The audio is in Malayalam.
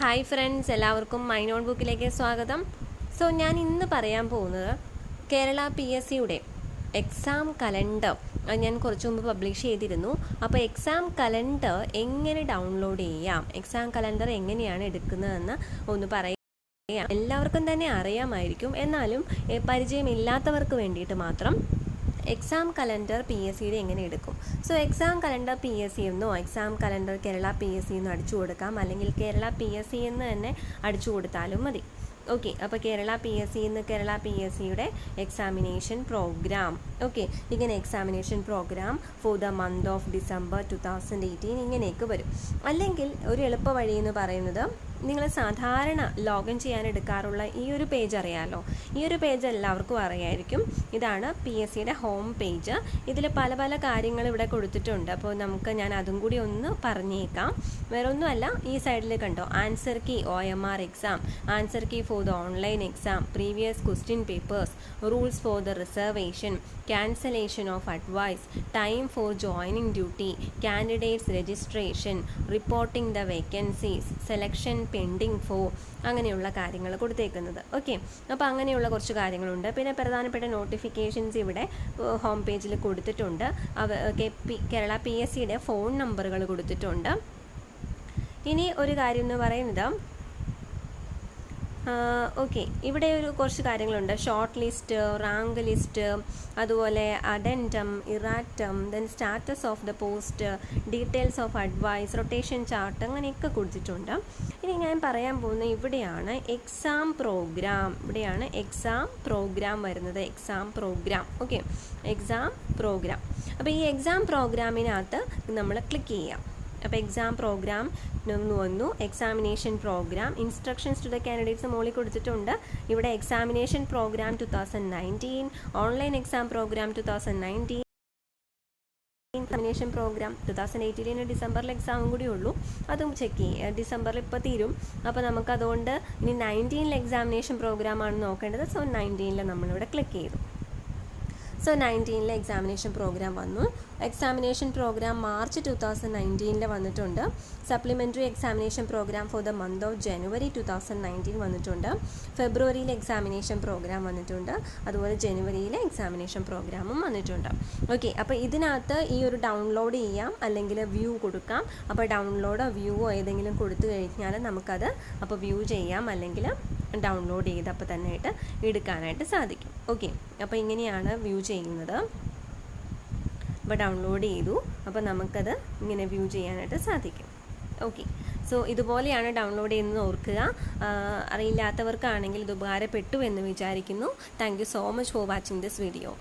ഹായ് ഫ്രണ്ട്സ്, എല്ലാവർക്കും മൈ നോട്ട് ബുക്കിലേക്ക് സ്വാഗതം. സോ ഞാൻ ഇന്ന് പറയാൻ പോകുന്നത് കേരള PSCയുടെ എക്സാം കലണ്ടർ ഞാൻ കുറച്ച് മുമ്പ് പബ്ലിഷ് ചെയ്തിരുന്നു. അപ്പോൾ എക്സാം കലണ്ടർ എങ്ങനെ ഡൗൺലോഡ് ചെയ്യാം, എക്സാം കലണ്ടർ എങ്ങനെയാണ് എടുക്കുന്നതെന്ന് ഒന്ന് പറയാം. എല്ലാവർക്കും തന്നെ അറിയാമായിരിക്കും, എന്നാലും പരിചയമില്ലാത്തവർക്ക് വേണ്ടിയിട്ട് മാത്രം എക്സാം കലണ്ടർ PSCയുടെ എങ്ങനെ എടുക്കും. സോ എക്സാം കലണ്ടർ PSC എന്നോ എക്സാം കലണ്ടർ കേരള PSC എന്നോ അടിച്ചു കൊടുക്കാം, അല്ലെങ്കിൽ കേരള PSC എന്ന് തന്നെ അടിച്ചു കൊടുത്താലും മതി. ഓക്കെ, അപ്പോൾ കേരള PSC എന്ന് കേരള PSCയുടെ എക്സാമിനേഷൻ പ്രോഗ്രാം. ഓക്കെ, ഇങ്ങനെ examination programme for the month of December 2018 ഇങ്ങനെയൊക്കെ വരും. അല്ലെങ്കിൽ ഒരു എളുപ്പ വഴി എന്ന് പറയുന്നത്, നിങ്ങൾ സാധാരണ ലോഗിൻ ചെയ്യാൻ എടുക്കാറുള്ള ഈ ഒരു പേജ് അറിയാമല്ലോ. ഈ ഒരു പേജ് എല്ലാവർക്കും അറിയായിരിക്കും. ഇതാണ് PSCയുടെ ഹോം പേജ്. ഇതിൽ പല പല കാര്യങ്ങൾ ഇവിടെ കൊടുത്തിട്ടുണ്ട്. അപ്പോൾ ഞാൻ അതും കൂടി ഒന്ന് പറഞ്ഞേക്കാം. വേറെ ഒന്നുമല്ല, ഈ സൈഡിൽ കണ്ടോ, answer key OMR exam, answer key for the online exam, previous question papers, rules for the reservation, cancellation of advice, time for joining duty, candidates registration, reporting the vacancies, selection pending for, അങ്ങനെയുള്ള കാര്യങ്ങൾ കൊടുത്തേക്കുന്നത്. ഓക്കെ, അപ്പോൾ അങ്ങനെയുള്ള കുറച്ച് കാര്യങ്ങളുണ്ട്. പിന്നെ പ്രധാനപ്പെട്ട നോട്ടിഫിക്കേഷൻസ് ഇവിടെ ഹോം പേജിൽ കൊടുത്തിട്ടുണ്ട്. കേരള PSCയുടെ ഫോൺ നമ്പറുകൾ കൊടുത്തിട്ടുണ്ട്. ഇനി ഒരു കാര്യം എന്ന് പറയുന്നത്, ഓക്കെ, ഇവിടെ കുറച്ച് കാര്യങ്ങളുണ്ട്. ഷോർട്ട് ലിസ്റ്റ്, റാങ്ക് ലിസ്റ്റ്, അതുപോലെ addendum, erratum, then status of the post, details of advice, rotation chart, അങ്ങനെയൊക്കെ കൊടുത്തിട്ടുണ്ട്. ഇനി ഞാൻ പറയാൻ പോകുന്നത് ഇവിടെയാണ് എക്സാം പ്രോഗ്രാം. ഇവിടെയാണ് എക്സാം പ്രോഗ്രാം വരുന്നത്. Exam programme. Okay, exam programme. അപ്പോൾ ഈ എക്സാം പ്രോഗ്രാമിനകത്ത് നമ്മൾ ക്ലിക്ക് ചെയ്യാം. അപ്പോൾ എക്സാം പ്രോഗ്രാം വന്നു. Examination programme, instructions to the candidates മോളിൽ കൊടുത്തിട്ടുണ്ട്. ഇവിടെ examination programme 2019, online exam programme 2019, examination programme 2018 ഡിസംബറിൽ എക്സാമും കൂടി ഉള്ളൂ. അതും ചെക്ക് ചെയ്യുക. ഡിസംബറിൽ ഇപ്പോൾ തീരും. അപ്പോൾ നമുക്കതുകൊണ്ട് ഇനി 19 എക്സാമിനേഷൻ പ്രോഗ്രാമാണ് നോക്കേണ്ടത്. സോ 19 നമ്മളിവിടെ ക്ലിക്ക് ചെയ്തു. സോ 19 എക്സാമിനേഷൻ പ്രോഗ്രാം വന്നു. എക്സാമിനേഷൻ പ്രോഗ്രാം മാർച്ച് 2019 വന്നിട്ടുണ്ട്. Supplementary examination programme for the month of January 2019 വന്നിട്ടുണ്ട്. ഫെബ്രുവരിയിൽ എക്സാമിനേഷൻ പ്രോഗ്രാം വന്നിട്ടുണ്ട്. അതുപോലെ ജനുവരിയിലെ എക്സാമിനേഷൻ പ്രോഗ്രാമും വന്നിട്ടുണ്ട്. ഓക്കെ, അപ്പോൾ ഇതിനകത്ത് ഈ ഒരു ഡൗൺലോഡ് ചെയ്യാം, അല്ലെങ്കിൽ വ്യൂ കൊടുക്കാം. അപ്പോൾ ഡൗൺലോഡോ വ്യൂവോ ഏതെങ്കിലും കൊടുത്തു കഴിഞ്ഞാൽ നമുക്കത് അപ്പോൾ വ്യൂ ചെയ്യാം, അല്ലെങ്കിൽ ഡൗൺലോഡ് ചെയ്ത് അപ്പോൾ തന്നെ എടുക്കാനായിട്ട് സാധിക്കും. ഓക്കെ, അപ്പോൾ ഇങ്ങനെയാണ് വ്യൂ ചെയ്യുന്നത്. അപ്പോൾ ഡൗൺലോഡ് ചെയ്തു, അപ്പോൾ നമുക്കത് ഇങ്ങനെ വ്യൂ ചെയ്യാനായിട്ട് സാധിക്കും. ഓക്കെ, സോ ഇതുപോലെയാണ് ഡൗൺലോഡ് ചെയ്യുന്നത് ഓർക്കുക. അറിയില്ലാത്തവർക്കാണെങ്കിൽ ഇത് ഉപകാരപ്പെട്ടു എന്ന് വിചാരിക്കുന്നു. Thank you so much for watching this video.